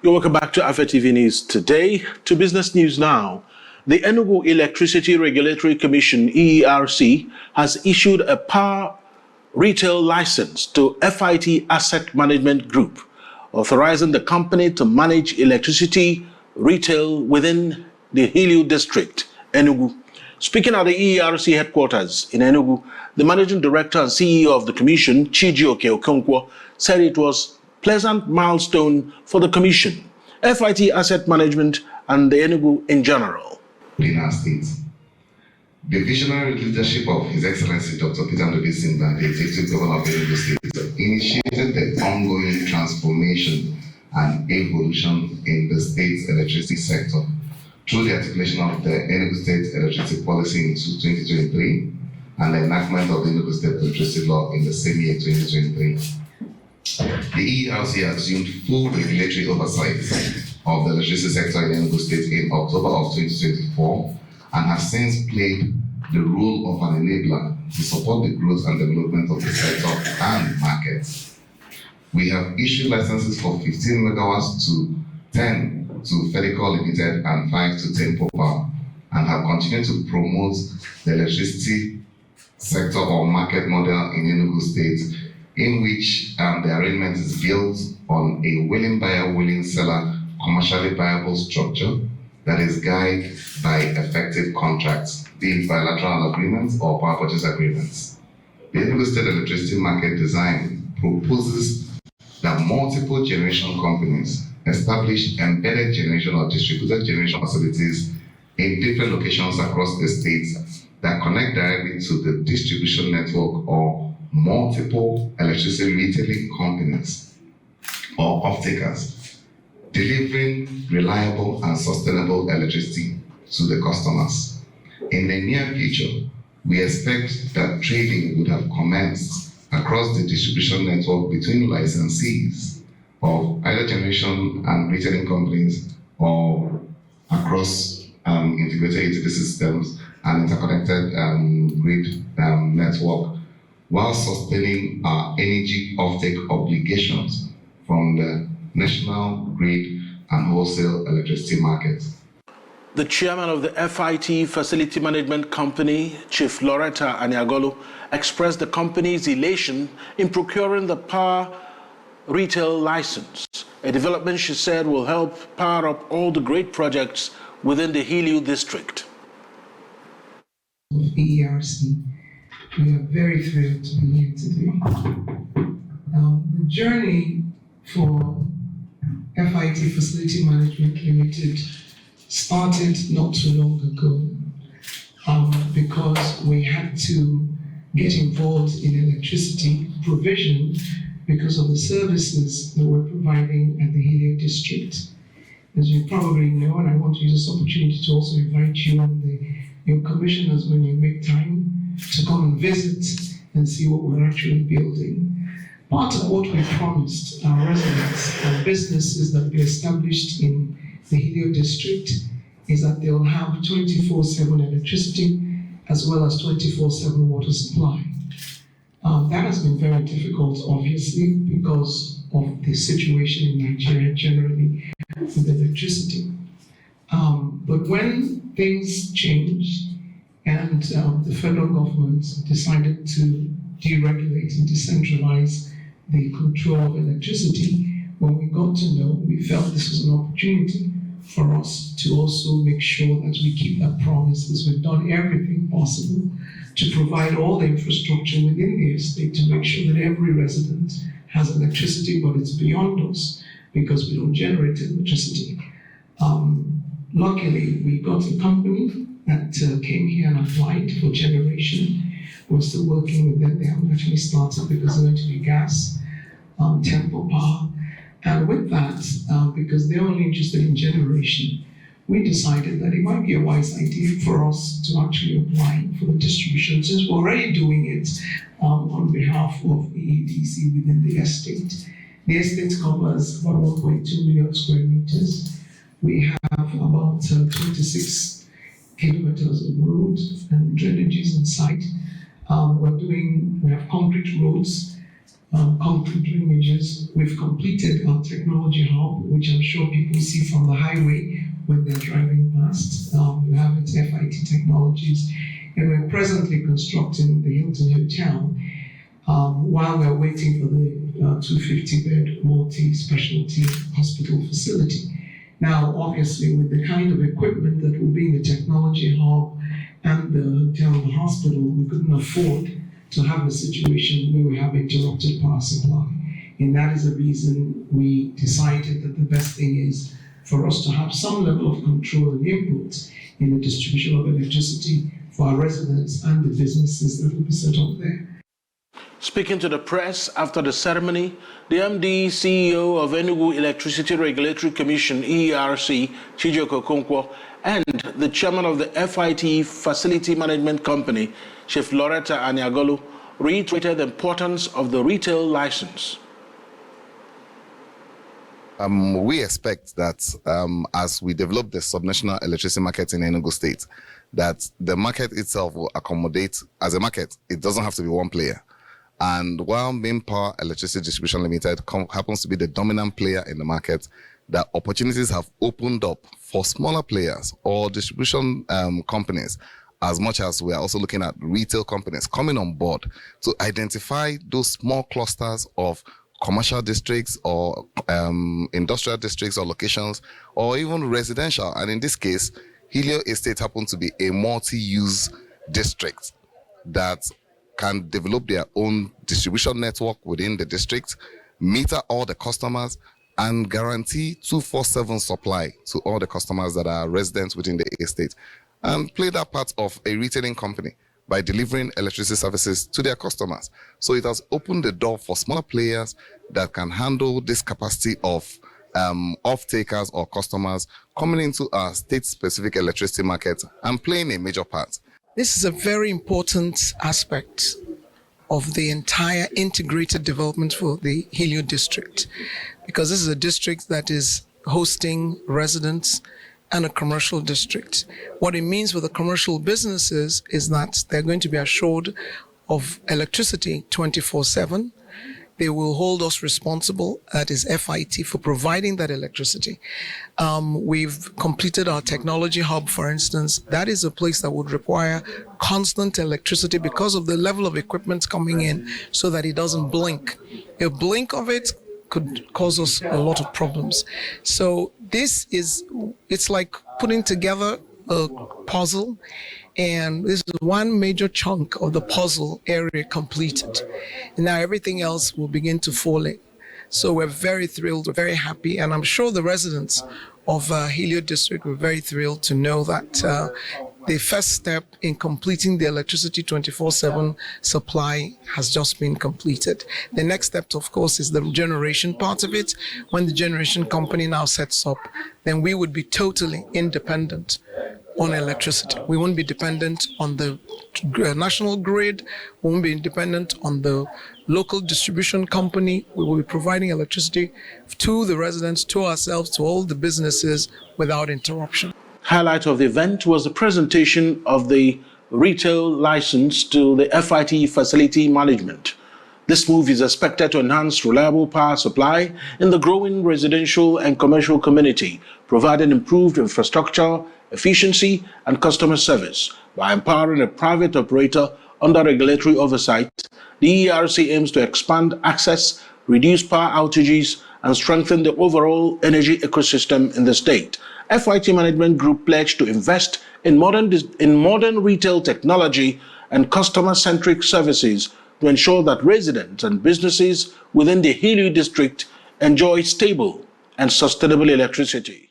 You're welcome back to Afia TV News today. To business news now. The Enugu Electricity Regulatory Commission, EERC, has issued a power retail license to FIT Asset Management Group, authorizing the company to manage electricity retail within the Heliu District, Enugu. Speaking at the EERC headquarters in Enugu, the managing director and CEO of the commission, Chijioke Okonkwo, said it was pleasant milestone for the commission, FIT Asset Management, and the Enugu in general. In our state, the visionary leadership of His Excellency Dr. Peter Simba, the Executive Governor of Enugu State, initiated the ongoing transformation and evolution in the state's electricity sector through the articulation of the Enugu State Electricity Policy in 2023 and the enactment of the Enugu State Electricity Law in the same year, 2023. The EERC assumed full regulatory oversight of the electricity sector in Enugu State in October of 2024 and has since played the role of an enabler to support the growth and development of the sector and markets. We have issued licenses for 15 megawatts to 10 to Fedico Limited and 5 to Tempo Power, and have continued to promote the electricity sector or market model in Enugu State, in which the arrangement is built on a willing buyer, willing seller, commercially viable structure that is guided by effective contracts, be it bilateral agreements or power purchase agreements. The Enugu State electricity market design proposes that multiple generation companies establish embedded generation or distributed generation facilities in different locations across the states that connect directly to the distribution network or multiple electricity retailing companies or off-takers, delivering reliable and sustainable electricity to the customers. In the near future, we expect that trading would have commenced across the distribution network between licensees of either generation and retailing companies or across integrated utility systems and interconnected grid network, while sustaining our energy offtake obligations from the national grid and wholesale electricity market. The chairman of the FIT Facility Management Company, Chief Loretta Anyagolu, expressed the company's elation in procuring the power retail license, a development she said will help power up all the great projects within the Heliu District. EERC, we are very thrilled to be here today. The journey for FIT Facility Management Limited started not too long ago because we had to get involved in electricity provision because of the services that we're providing at the Heliu District. As you probably know, and I want to use this opportunity to also invite you and your commissioners when you make time to come and visit and see what we're actually building. Part of what we promised our residents and businesses that we established in the Heliu District is that they'll have 24/7 electricity as well as 24/7 water supply. That has been very difficult, obviously, because of the situation in Nigeria generally with electricity. But when things changed and the federal government decided to deregulate and decentralize the control of electricity, when we got to know, we felt this was an opportunity for us to also make sure that we keep that promise, as we've done everything possible to provide all the infrastructure within the estate to make sure that every resident has electricity, but it's beyond us because we don't generate electricity. Luckily, we got a company that came here and applied for generation. We're still working with them. They haven't actually started because they're going to be gas, Tempo Power. And with that, because they're only interested in generation, we decided that it might be a wise idea for us to actually apply for the distribution, since we're already doing it on behalf of the EDC within the estate. The estate covers about 1.2 million square meters. We have about 26 kilometers of roads and drainages in sight. We have concrete roads concrete drainages. We've completed our technology hub, which I'm sure people see from the highway when they're driving past. You have its FIT technologies. And we're presently constructing the Hilton Hotel while we're waiting for the 250-bed multi-specialty hospital facility. Now, obviously, with the kind of equipment that will be in the technology hub and the hotel and the hospital, we couldn't afford to have a situation where we have interrupted power supply. And that is the reason we decided that the best thing is for us to have some level of control and input in the distribution of electricity for our residents and the businesses that will be set up there. Speaking to the press after the ceremony, the MD CEO of Enugu Electricity Regulatory Commission, EERC, Chijioke Okonkwo, and the chairman of the FIT Facility Management Company, Chief Loretta Aniagolu, reiterated the importance of the retail license. We expect that as we develop the subnational electricity market in Enugu State, that the market itself will accommodate, as a market, it doesn't have to be one player. And while Main Power Electricity Distribution Limited happens to be the dominant player in the market, that opportunities have opened up for smaller players or distribution companies, as much as we are also looking at retail companies coming on board to identify those small clusters of commercial districts or industrial districts or locations, or even residential. And in this case, Heliu Estate happens to be a multi-use district that can develop their own distribution network within the district, meter all the customers, and guarantee 24/7 supply to all the customers that are residents within the estate, and play that part of a retailing company by delivering electricity services to their customers. So it has opened the door for smaller players that can handle this capacity of off-takers or customers coming into our state-specific electricity market and playing a major part. This is a very important aspect of the entire integrated development for the Heliu District, because this is a district that is hosting residents and a commercial district. What it means for the commercial businesses is that they're going to be assured of electricity 24/7. They will hold us responsible, that is FIT, for providing that electricity. We've completed our technology hub, for instance. That is a place that would require constant electricity because of the level of equipment coming in so that it doesn't blink. A blink of it could cause us a lot of problems. So it's like putting together a puzzle, and this is one major chunk of the puzzle area completed. And now everything else will begin to fall in. So we're very thrilled, we're very happy, and I'm sure the residents of Heliu District were very thrilled to know that the first step in completing the electricity 24/7 supply has just been completed. The next step, of course, is the generation part of it. When the generation company now sets up, then we would be totally independent on electricity. We won't be dependent on the national grid, we won't be dependent on the local distribution company. We will be providing electricity to the residents, to ourselves, to all the businesses without interruption. Highlight of the event was the presentation of the retail license to the FIT Facility Management. This move is expected to enhance reliable power supply in the growing residential and commercial community, providing improved infrastructure, efficiency, and customer service. By empowering a private operator under regulatory oversight, the ERC aims to expand access, reduce power outages, and strengthen the overall energy ecosystem in the state. FIT Management Group pledged to invest in modern retail technology and customer-centric services to ensure that residents and businesses within the Heliu District enjoy stable and sustainable electricity.